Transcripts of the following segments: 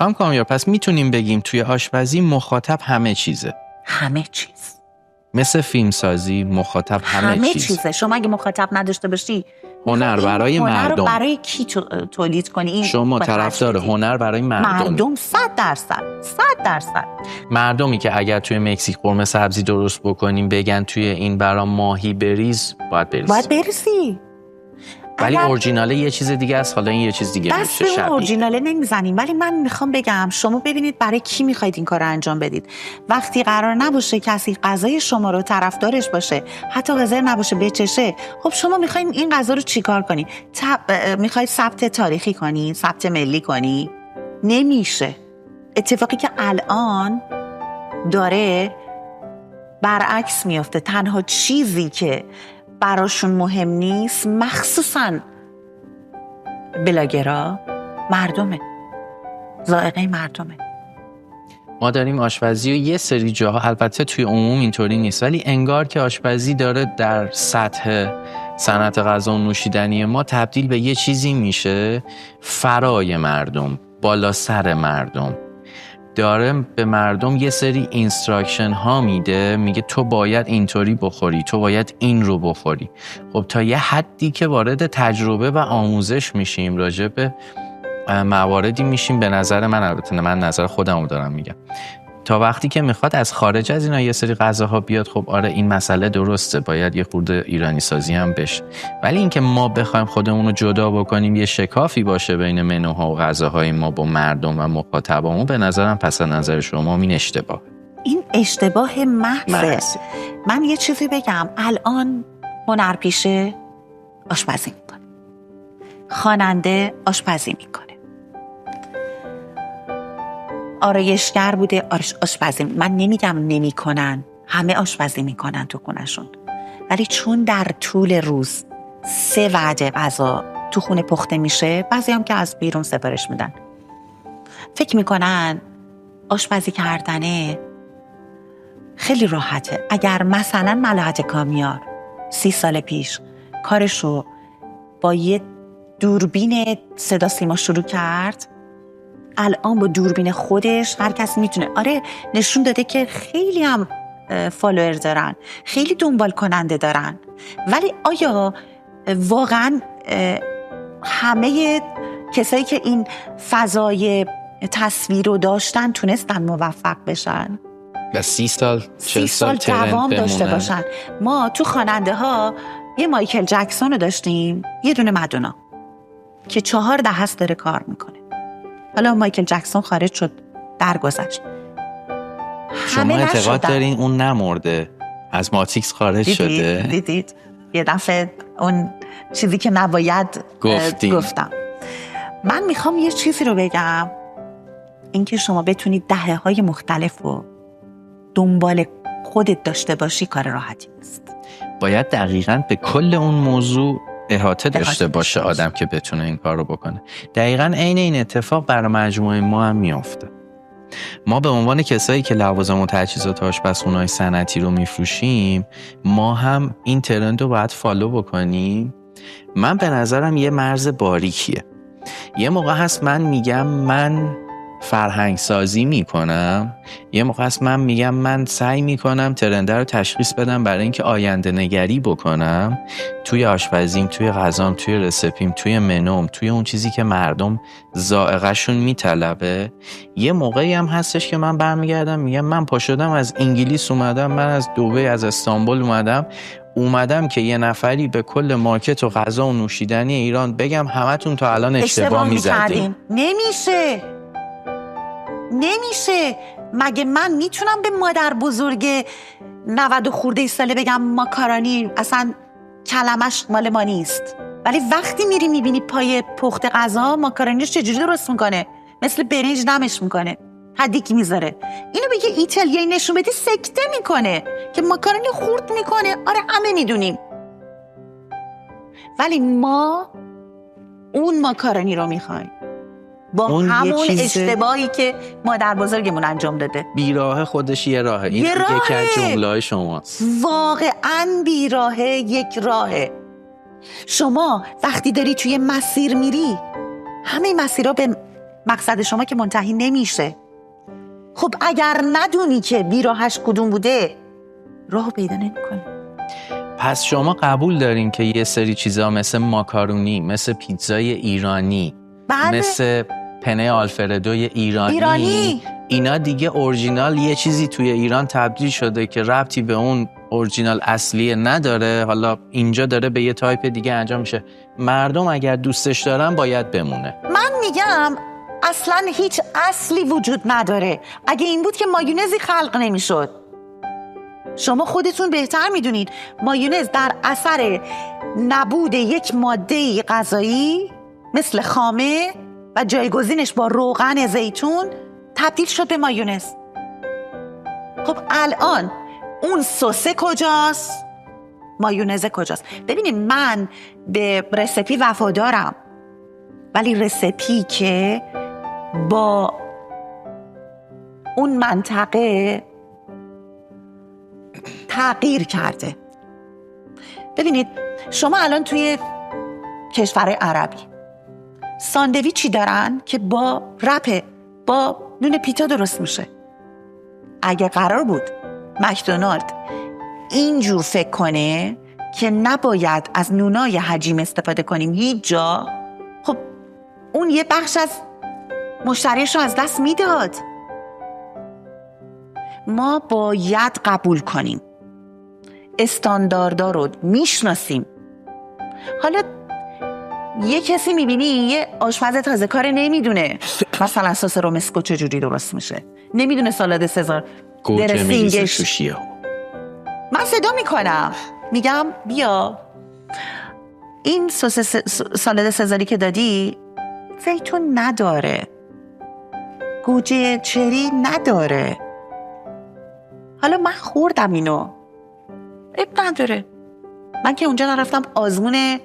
خانم کامیار پس میتونیم بگیم توی آشپزی مخاطب همه چیزه. همه چیز. مثل فیلمسازی مخاطب همه چیزه. شما اگه مخاطب نداشته باشی هنر برای مردم. هنر رو برای کی تولید کنی؟ این شما طرفدار هنر برای مردم 100%. مردمی که اگر توی مکزیک قرمه سبزی درست بکنیم بگن توی این برام ماهی بریز باید بریزی. ولی اورجیناله یه چیز دیگه است، حالا این یه چیز دیگه میشه شبیه. اورجیناله نمیزنیم، ولی من میخوام بگم شما ببینید برای کی میخواید این کار رو انجام بدید. وقتی قرار نباشه کسی غذای شما رو طرفدارش باشه، حتی حاضر نباشه بچشه، خب شما میخواید این غذا رو چیکار کنی؟ میخواید ثبت تاریخی کنی، ثبت ملی کنی؟ نمیشه. اتفاقی که الان داره برعکس میفته. تنها چیزی که براشون مهم نیست، مخصوصاً بلاگرها، مردمه، ذائقه مردمه. ما داریم آشپزی و یه سری جاها، البته توی عموم اینطوری نیست، ولی انگار که آشپزی داره در سطح صنعت غذا و نوشیدنی ما تبدیل به یه چیزی میشه فرای مردم، بالا سر مردم. داره به مردم یه سری اینستراکشن ها میده، میگه تو باید اینطوری بخوری، تو باید این رو بخوری. خب تا یه حدی که وارد تجربه و آموزش میشیم راجع به مواردی میشیم، به نظر من، البته من نظر خودمو دارم میگم، تا وقتی که میخواد از خارج از اینا یه سری غذاها بیاد، خب آره این مسئله درسته، باید یه خورده ایرانی سازی هم بشه. ولی اینکه ما بخوایم خودمون رو جدا بکنیم، یه شکافی باشه بین منوها و غذاهای ما با مردم و مخاطبمون، به نظرم پس از نظر شما این اشتباه. این اشتباه محض. من یه چیزی بگم، الان هنرپیشه آشپزی میکنه، خواننده آشپزی میکنه، آرایشگر بوده آشپزی. من نمیگم نمیکنن، همه آشپزی میکنن تو خونشون، ولی چون در طول روز 3 وعده غذا تو خونه پخته میشه، بعضی هم که از بیرون سفارش میدن، فکر میکنن آشپزی کردنه خیلی راحته. اگر مثلا ملاحت کامیار 30 سال پیش کارشو با یه دوربین صدا سیما شروع کرد، الان با دوربین خودش هر کسی میتونه. آره نشون داده که خیلی هم فالوور دارن، خیلی دنبال کننده دارن، ولی آیا واقعا همه کسایی که این فضای تصویر رو داشتن تونستن موفق بشن و 30 سال 40 سال دوام داشته باشن؟ ما تو خواننده ها یه مایکل جکسون رو داشتیم، یه دونه مادونا که 14 هست داره کار میکنه. حالا مایکل جکسون خارج شد، درگذشت. شما اعتقاد دارین اون نمرده، از ماتریکس خارج شده؟ دیدید یه دفعه اون چیزی که نباید گفتم. من میخوام یه چیزی رو بگم، اینکه شما بتونید دهه‌های مختلف رو دنبال خودت داشته باشی کار راحتی نیست. باید دقیقاً به کل اون موضوع احاطه داشته باشه آدم که بتونه این کار رو بکنه. دقیقاً عین این اتفاق برای مجموعه ما هم میفته. ما به عنوان کسایی که لوازم و تجهیزات آشپزخونه‌های صنعتی رو میفروشیم، ما هم این ترند رو باید فالو بکنیم. من به نظرم یه مرز باریکیه. یه موقع هست من میگم من فرهنگ سازی میکنم، یه موقع هست من میگم من سعی میکنم ترنده رو تشخیص بدم برای اینکه آینده نگری بکنم توی آشپزیم، توی غذام، توی رسپیم، توی منوم، توی اون چیزی که مردم ذائقه‌شون میطلبه. یه موقعی هم هستش که من برمیگردم میگم من پا شدم از انگلیس اومدم، من از دبی، از استانبول اومدم که یه نفری به کل مارکت و غذا و نوشیدنی ایران بگم همتون تا الان اشتباه می‌زدین. نمیشه. مگه من میتونم به مادر بزرگ 90 خورده ساله بگم ماکارونی اصلا کلمش مال ما نیست؟ ولی وقتی میری میبینی پای پخت غذا ماکارونیش چجوری درست میکنه، مثل برنج دمش میکنه، هدیکی میذاره، اینو بگه ایتالیایی نشون بدی سکته میکنه که ماکارونی خورد میکنه. آره همه میدونیم، ولی ما اون ماکارونی رو میخوایم با همون اشتباهی که مادر بزرگمون انجام داده. بیراه خودش یه راهه. این یکی از جمله‌های شماست. واقعاً بیراهه، یک راهه. شما وقتی داری توی مسیر میری، همه مسیرها به مقصد شما که منتهی نمیشه. خب اگر ندونی که بیراهش کدوم بوده، راه پیدا نمی‌کنی. پس شما قبول دارین که یه سری چیزا مثل ماکارونی، مثل پیتزای ایرانی، بله. مثل پنه آلفردوی ایرانی اینا دیگه اورجینال یه چیزی توی ایران تبدیل شده که ربطی به اون اورجینال اصلیه نداره، حالا اینجا داره به یه تایپ دیگه انجام میشه. مردم اگر دوستش دارن باید بمونه. من میگم اصلا هیچ اصلی وجود نداره. اگه این بود که مایونزی خلق نمیشد. شما خودتون بهتر میدونید مایونز در اثر نبود یک ماده غذایی مثل خامه و جایگزینش با روغن زیتون تبدیل شد به مایونز. خب الان اون سسه کجاست؟ مایونز کجاست؟ ببینید من به رسپی وفادارم، ولی رسپی که با اون منطقه تغییر کرده. ببینید شما الان توی کشور عربی ساندویچی دارن که با رپ با نون پیتا درست میشه. اگه قرار بود مکدونالد اینجور فکر کنه که نباید از نونای حجیم استفاده کنیم هیچ جا، خب اون یه بخش از مشتریش رو از دست میداد. ما باید قبول کنیم، استانداردا رو میشناسیم. حالا یه کسی میبینی یه آشپز تازه کار نمیدونه مثلا سس رومسکو چجوری درست میشه، نمیدونه سالاد سزار درسینگش. من صدا میکنم میگم بیا این سالاد سزاری که دادی زیتون نداره، گوجه چری نداره. حالا من خوردم اینو، اب نداره. من که اونجا نرفتم آزمون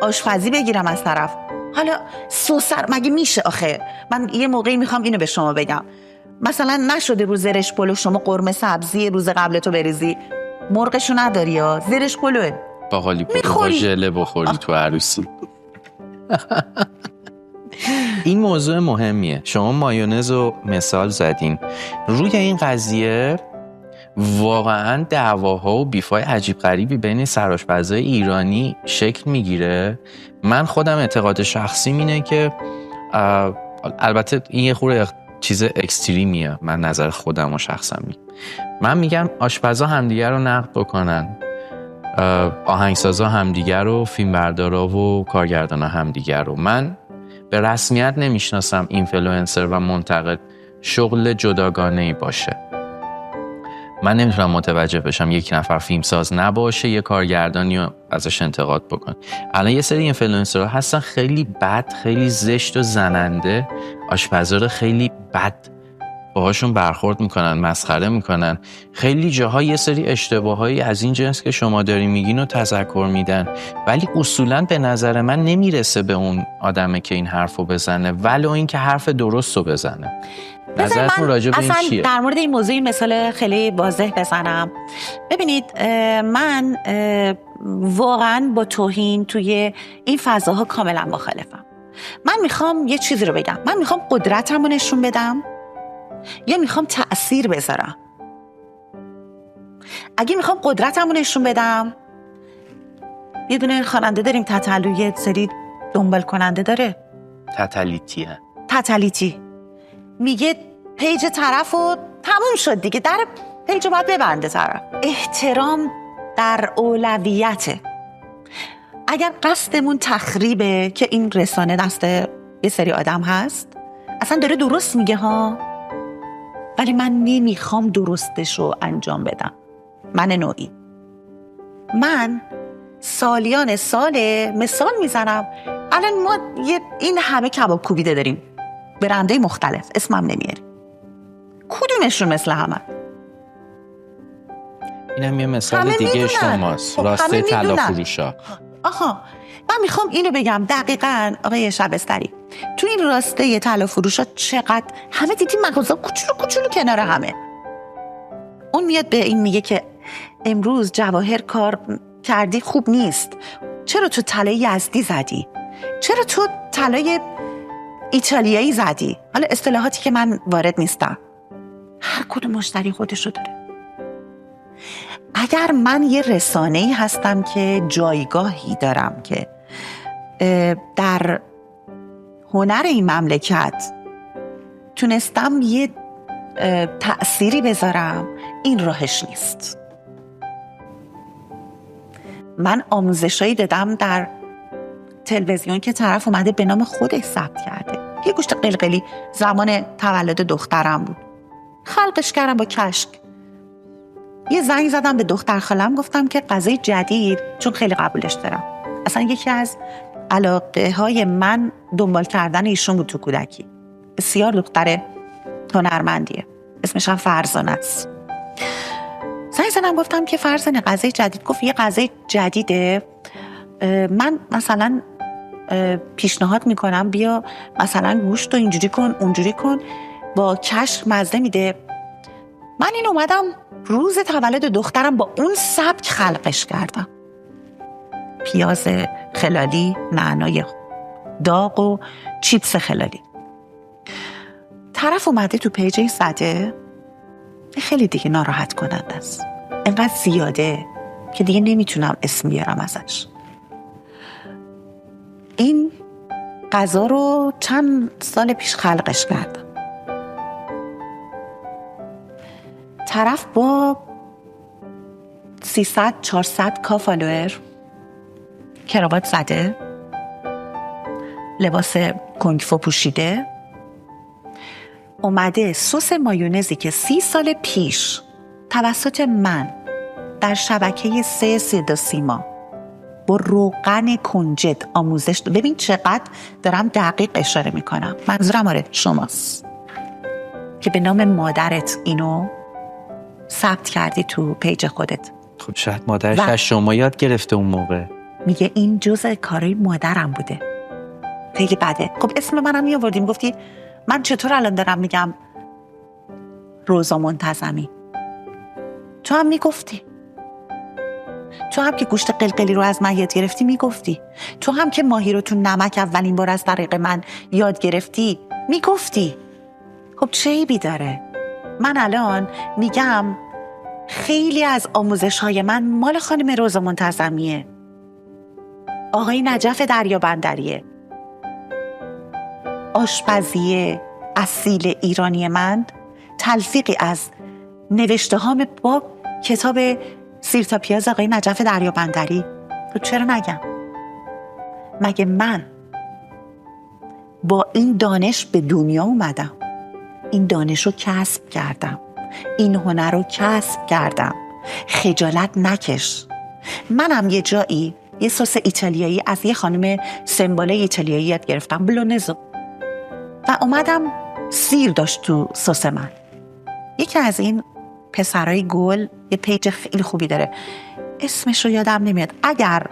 آشپزی بگیرم از طرف. حالا سوسر مگه میشه آخه؟ من یه موقعی میخوام اینو به شما بگم، مثلا نشده رو زرش پلو شما قرمه سبزی روز قبل تو بریزی، مرغشو نداری یا زرش پلوه باقالی پلو با ژله بخوری تو عروسی. این موضوع مهمیه. شما مایونز رو مثال زدین. روی این قضیه واقعا دعواها و بیفای عجیب غریبی بین سرآشپزای ایرانی شکل میگیره. من خودم اعتقاد شخصی اینه که البته این یه خورده چیز اکستریمیه، من نظر خودم و شخصم میگم. من میگم آشپزا همدیگر رو نقد بکنن، آهنگسازا همدیگر رو، فیلمبردارا و کارگردانا همدیگر رو. من به رسمیت نمیشناسم اینفلوئنسر و منتقد شغل جداگانه‌ای باشه. من نمیتونم متوجه بشم یک نفر فیلمساز نباشه یه کارگردانی رو ازش انتقاد بکن. الان یه سری اینفلوئنسرها هستن خیلی بد، خیلی زشت و زننده، آشپزا رو خیلی بد باهاشون برخورد میکنن، مسخره میکنن. خیلی جاها یه سری اشتباهایی از این جنس که شما داری میگین رو تذکر میدن، ولی اصولاً به نظر من نمیرسه به اون آدمه که این حرفو بزنه، ولو این که حرف درست رو بزنه. نظرتون راجع به این چیه؟ در مورد این موضوع مثال خیلی واضح بزنم. ببینید من واقعا با توهین توی این فضاها کاملا مخالفم. من میخوام یه چیزی رو بگم، من میخوام قدرتمو نشون بدم یا میخوام تأثیر بذارم. اگه میخوام قدرتمو نشون بدم، یه دونه خواننده داریم تتلو، یه سری دنبال کننده داره، تتلیتی میگه پیج طرفو تموم شد دیگه، در پیج باید ببنده طرف. احترام در اولویته. اگر قصدمون تخریبه که این رسانه دست یه سری آدم هست، اصلا داره درست میگه ها، ولی من نمیخوام درستش رو انجام بدم. من نوعی، من سالیان ساله مثال میزنم، الان ما این همه کباب کوبیده داریم، برندهای مختلف، اسمم نمیاریم، کدومشون مثل همه؟ اینم یه مثال دیگه شماست. راسته طلا فروشا. آها، من میخوام اینو بگم دقیقاً آقای شبستری، تو این راسته طلا فروشا چقدر همه دیدیم مغازه کوچولو کوچولو کنار همه. اون میاد به این میگه که امروز جواهر کار کردی خوب نیست، چرا تو طلای یزدی زدی، چرا تو طلای ایتالیایی زدی. حالا اصطلاحاتی که من وارد نیستم، هر کدوم مشتری خودشو داره. اگر من یه رسانه‌ای هستم که جایگاهی دارم که در هنر این مملکت تونستم یه تأثیری بذارم، این راهش نیست. من آموزشایی دادم در تلویزیون که طرف اومده به نام خودش ثبت کرده. یه گوشت قلقلی زمان تولد دخترم بود، خلقش کردم با کشک. یه زنگ زدم به دختر خالم، گفتم که غذای جدید، چون خیلی قبولش دارم، اصلا یکی از علاقه های من دنبال کردن ایشون بود تو کودکی. بسیار دختر هنرمندیه، اسمش هم فرزانه است. زنگ زدم گفتم که فرزانه غذای جدید. گفت یه غذای جدیده، من مثلا پیشنهاد میکنم بیا مثلا گوشت رو اینجوری کن اونجوری کن، با کشک مزه میده. من این اومدم روز تولد دخترم با اون سبک خلقش کردم. پیاز خلالی، نعنای داغ و چیپس خلالی. طرف اومده تو پیجش زده، خیلی دیگه ناراحت کننده است، اینقدر زیاده که دیگه نمیتونم اسم بیارم ازش. این غذا رو چند سال پیش خلقش کردم. طرف با 300-400 کا فالوور، کراوات زده، لباس کنگفو پوشیده، اومده سس مایونزی که 30 سال پیش توسط من در شبکه 3 صدا سیما با روغن کنجد آموزش ببین چقدر دارم دقیق اشاره میکنم، منظورم آره شماست که به نام مادرت اینو ثبت کردی تو پیج خودت. خب شاید مادرش از شما یاد گرفته اون موقع. میگه این جزء کارهای مادرم بوده. خیلی بده. خب اسم منم میآوردی، میگفتی من چطور الان دارم میگم روزا منتظمی؟ تو هم میگفتی، تو هم که گوشت قلقلی رو از من یاد گرفتی میگفتی، تو هم که ماهی رو تو نمک اولین بار از طریق من یاد گرفتی میگفتی. خب چه عیبی داره؟ من الان میگم خیلی از آموزش‌های من مال خانم روزا منتظمیه، آقای نجف دریابندریه. آشپزی اصیل ایرانی من تلفیقی از نوشته هام با کتاب سیر تا پیاز آقای نجف دریابندری. تو چرا نگم؟ مگه من با این دانش به دنیا اومدم، این دانش رو کسب کردم، این هنر رو کسب کردم، خجالت نکش. منم یه جایی یه سس ایتالیایی از یه خانم سمباله ایتالیایی یاد گرفتم، بلونزو، و اومدم سیر داشت تو سس من. یکی از این پسرای گل یه پیج خیلی خوبی داره، اسمش رو یادم نمیاد، اگر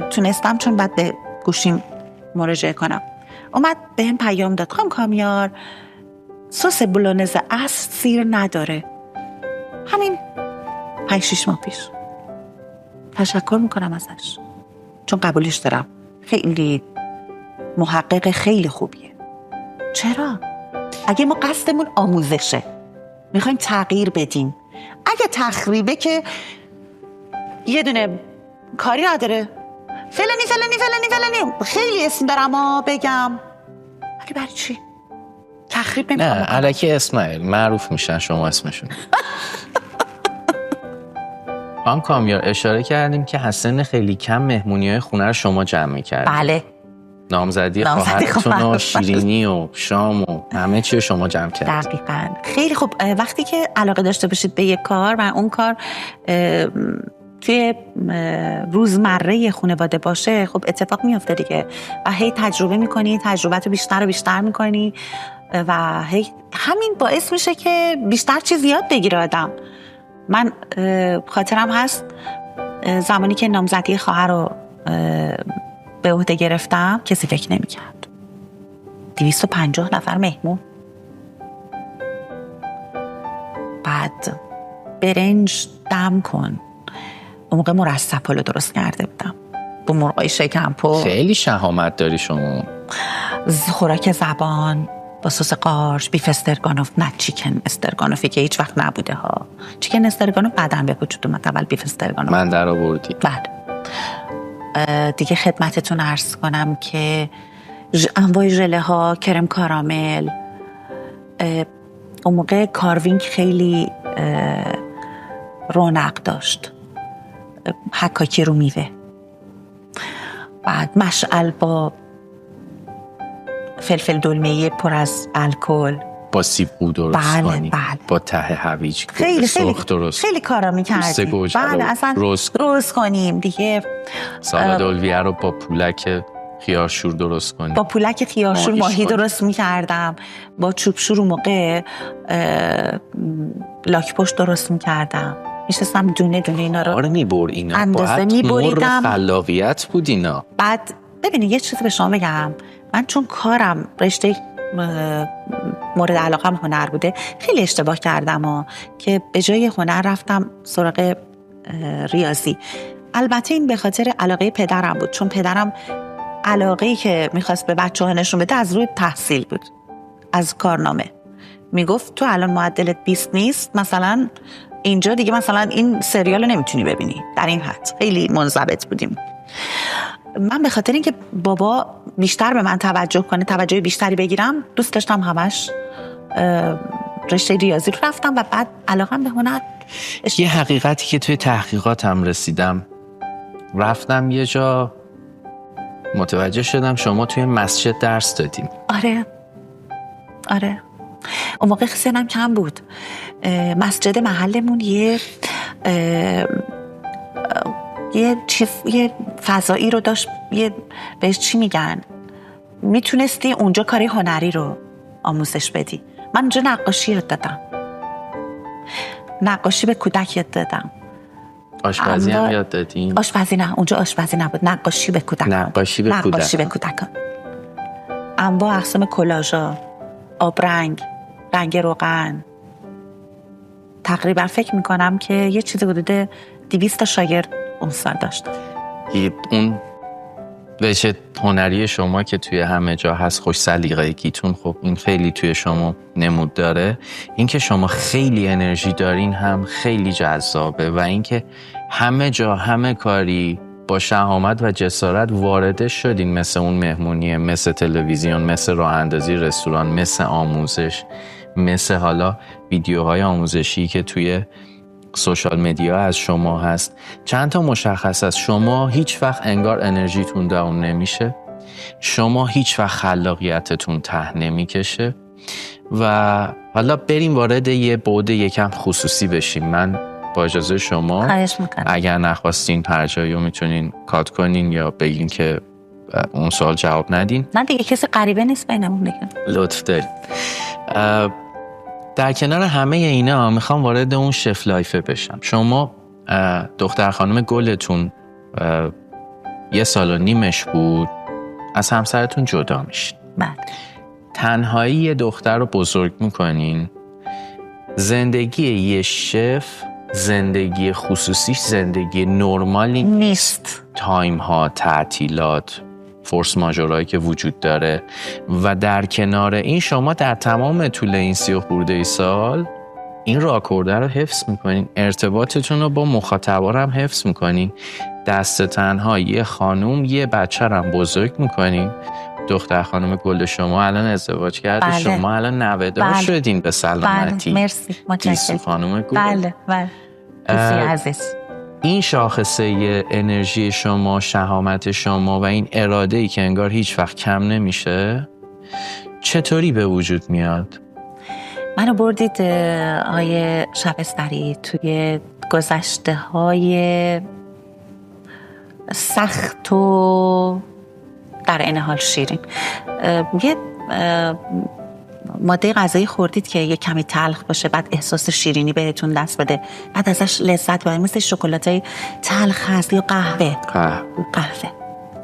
تونستم چون بعد به گوشیم مراجعه کنم، اومد به این پیام داد خانم کامیار سس بلونز اصل سیر نداره. همین 5-6 ماه پیش. تشکر میکنم ازش چون قبولش دارم، خیلی محقق خیلی خوبیه. چرا؟ اگه ما قصدمون آموزشه، میخوایم تغییر بدیم، اگه تخریبه که یه دونه کاری نداره، فلانی خیلی اسم دارم بگم، ولی برای چی؟ تخریب نمیکنم. نه الکی اسماعیل معروف میشن شما اسمشون. خانم کامیار اشاره کردیم که حسن خیلی کم مهمونی‌های خونه رو شما جمع می‌کردید. بله. نامزدی خواهرتون و شیرینی و شام و همه چی رو شما جمع کردید. دقیقاً. خیلی خوب. وقتی که علاقه داشته باشید به یک کار و اون کار توی روزمره خانواده باشه، خب اتفاق میفته دیگه و هی تجربه میکنی، تجربت رو بیشتر و بیشتر میکنی و هی همین باعث میشه که بیشتر چیز یاد بگیره آدم. من خاطرم هست زمانی که نامزدی خواهر رو به عهده گرفتم کسی فکر نمی‌کرد 250 نفر مهمون، بعد برنج دم کن. اون موقع مرصع پلو درست کرده بودم با مرغای شکمپو. خیلی شهامت داری شما. خوراک زبان با سس قارچ، بیف استرگانوف، نه چیکن استرگانوفی که هیچ وقت نبوده ها. چیکن استرگانوف بعداً به وجود اومد، اول بیف استرگانوف من در آوردی. دیگه خدمتتون عرض کنم که انواع ژله ها، کرم کارامل. اون موقع کاروینگ خیلی رونق داشت، حکاکی رو میوه. بعد مشعل با فلفل دلمه‌ای پر از الکل، با سیب‌گو درست کنی، با ته هویج خیلی خیلی کارا می‌کردیم. بله اصلا روز کنیم دیگه. سالاد الویه رو با پولک خیارشور درست کنیم. با پولک خیارشور ماهی درست می‌کردم. با چوبشور اون موقع لاک پشت درست می‌کردم. میشستم دونه دونه اینا رو میبر اینا اندازه میبریدم. خلاقیت بود اینا. بعد ببینید یه چیزی به شما بگم، من چون کارم رشته مورد علاقم هنر بوده، خیلی اشتباه کردم که به جای هنر رفتم سراغ ریاضی. البته این به خاطر علاقه پدرم بود، چون پدرم علاقه‌ای که میخواست به بچه‌ها نشون بده از روی تحصیل بود، از کارنامه. میگفت تو الان معدلت 20 نیست، مثلا اینجا دیگه مثلا این سریال رو نمیتونی ببینی. در این حد خیلی منضبط بودیم. من به خاطر اینکه بابا بیشتر به من توجه بیشتری بگیرم، دوست داشتم همش رشته ریاضی رو رفتم و بعد علاقم به هنر. یه حقیقتی که توی تحقیقاتم رسیدم، رفتم یه جا متوجه شدم شما توی مسجد درس دادیم. آره اون موقع سنم کم بود. مسجد محلمون یه فضایی رو داشت، بهش چی میگن، میتونستی اونجا کاری هنری رو آموزش بدی. من اونجا نقاشی یاد دادم، نقاشی به کودک یاد دادم. آشپزی هم یاد دادیم؟ آشپزی نه، اونجا آشپزی نبود، نقاشی به کودکان. نقاشی به کودکان. انواع اقسام کلاژا، آبرنگ، رنگ روغن. تقریبا فکر میکنم که یه چیزی حدود 200 تا شاگرد اون سال داشتم. اون وجه هنری شما که توی همه جا هست، خوش سلیقگیتون، خب این خیلی توی شما نمود داره. این که شما خیلی انرژی دارین هم خیلی جذابه، و این که همه جا همه کاری با شهامت و جسارت وارد شدین، مثل اون مهمونیه، مثل تلویزیون، مثل راه اندازی رستوران، مثل آموزش، مثل حالا ویدیوهای آموزشی که توی سوشال مدیا از شما هست. چند تا مشخص است. شما هیچ وقت انگار انرژیتون داون نمیشه، شما هیچ وقت خلاقیتتون ته نمیکشه. و حالا بریم وارد یه بعد یکم خصوصی بشیم. من با اجازه شما، اگر نخواستین هر جایی رو میتونین کات کنین یا بگین که اون سوال جواب ندین. نه دیگه کسی غریبه نیست بینمون دیگه. لطف دارید. در کنار همه اینا میخوام وارد اون شف لایفه بشم. شما دختر خانم گلتون 1.5 سال بود از همسرتون جدا میشین. تنهایی یه دختر رو بزرگ میکنین. زندگی یه شف زندگی خصوصیش زندگی نرمالی نیست. تایم ها، تعطیلات، فورس ماژورایی که وجود داره. و در کنار این شما در تمام طول این 30 خورده سال این راکورده رو حفظ میکنین، ارتباطتون رو با مخاطبا هم حفظ میکنین، دست تنها یه خانوم یه بچه هم بزرگ میکنین. دختر خانم گل شما الان ازدواج کرده. بله. شما الان نوه‌دار شدین به سلامتی. بله. مرسی، متشکرم. دیسو خانم گل. بله عزیز. این شاخصه انرژی شما، شهامت شما و این اراده‌ای که انگار هیچ وقت کم نمیشه چطوری به وجود میاد؟ منو بردید آیه شبستری توی گذشته‌های سخت و در این حال شیرین. یه ماده غذایی خوردید که یه کمی تلخ باشه، بعد احساس شیرینی بهتون دست بده، بعد ازش لذت ببرید. مثل شکلاتای تلخ هست یا قهوه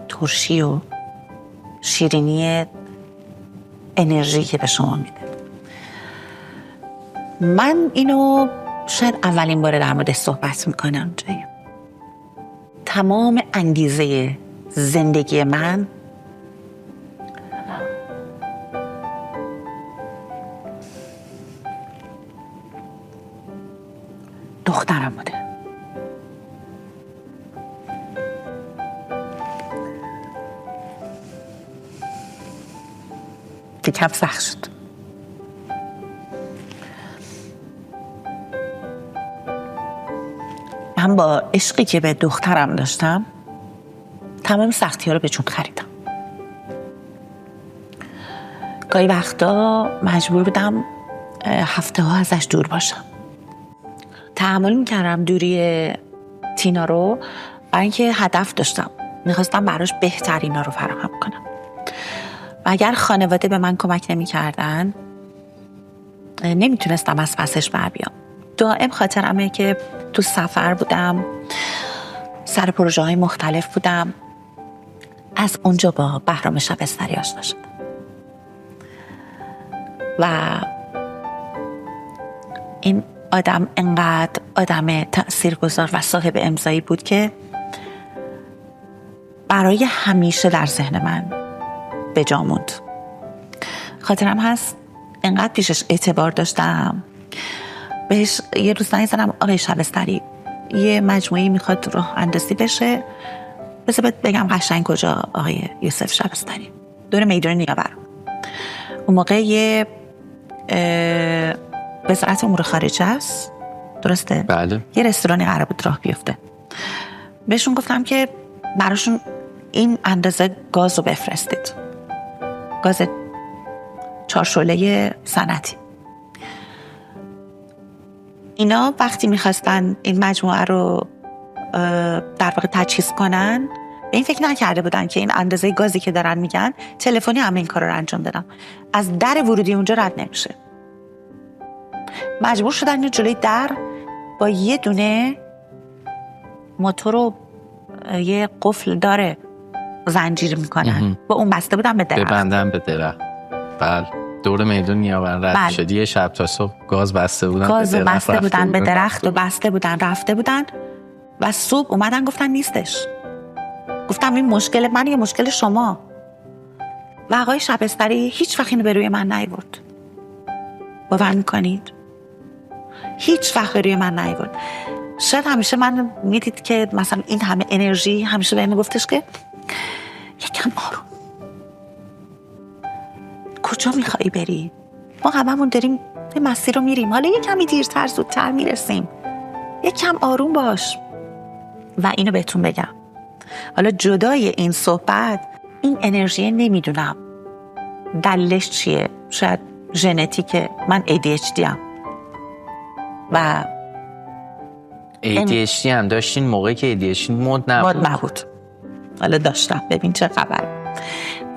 ترشی و شیرینی انرژی که به شما میده. من اینو شاید اولین بار در مورد صحبت میکنم جایی. تمام انگیزه زندگی من دخترم بوده. یکم سخت شد. من با عشقی که به دخترم داشتم تمام سختی ها رو به جون خریدم. گاهی وقتا مجبور بودم هفته ها ازش دور باشم. تحمل میکردم دوری تینا رو برای اینکه هدف داشتم. میخواستم براش بهترینا رو فراهم کنم. و اگر خانواده به من کمک نمیکردن نمیتونستم از پسش بر بیام. دائم خاطرمه که تو سفر بودم، سر پروژه های مختلف بودم، از اونجا با بهرام شبستری آشنا شدم و این آدم انقدر آدم تأثیرگذار و صاحب امضایی بود که برای همیشه در ذهن من به جا موند. خاطرم هست انقدر پیشش اعتبار داشتم، بهش یه روز زنگ زدم آقای شبستری یه مجموعی میخواد راه اندازی بشه، بذار بگم قشنگ کجا آقای یوسف شبستری؟ دور میدان نیاور. اون موقع یه وزارت امور خارجه است، درسته؟ بله. یه رستورانی قرار بود راه بیفته. بهشون گفتم که براشون این اندازه گاز رو بفرستید، گاز 4 شعله صنعتی. اینا وقتی میخواستن این مجموعه رو در واقع تجهیز کنن به این فکر نکرده بودن که این اندازه گازی که دارن میگن تلفنی همه این کار رو انجام دادم، از در ورودی اونجا رد نمیشه. مجبور شدن اینو جلوی در با یه دونه موتور رو یه قفل داره زنجیر میکنن با اون بسته بودن به درخت. ببندن به درخت. بله. دور میدون نیاورن رد شد. یه شب تا صبح گاز بسته بودن گاز به درخت. بسته بودن به درخت و بسته بودن رفته بودن و صبح اومدن گفتن نیستش. گفتم این مشکل من یا مشکل شما؟ و آقای شبستری هیچ وقت اینو به روی من نیورد. باور میکنید؟ هیچ وقت به روی من نیورد. شاید همیشه من میدید که مثلا این همه انرژی همیشه بهم گفتش که یکم آروم، کجا میخوایی بری؟ ما هممون داریم به مسیر رو میریم، حالا یکمی دیرتر زودتر میرسیم، یکم آروم باش. و اینو بهتون بگم، حالا جدای این صحبت، این انرژی نمیدونم دلیلش چیه، شاید ژنتیکه، من ADHD ام و ADHD هم داشتین موقعی که ADHD مد نبود. حالا داشتم، ببین چه خبر.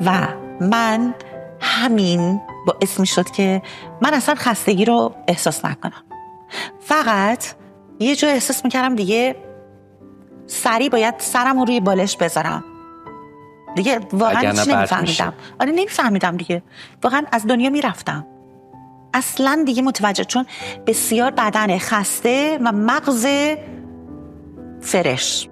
و من همین باعث می شد که من اصلا خستگی رو احساس نکنم. فقط یه جا احساس میکردم دیگه سریع باید سرم رو روی بالش بذارم دیگه. واقعا هیچ نمیفهمیدم. آره نمیفهمیدم دیگه، واقعا از دنیا میرفتم اصلا دیگه متوجه، چون بسیار بدن خسته و مغز فرش.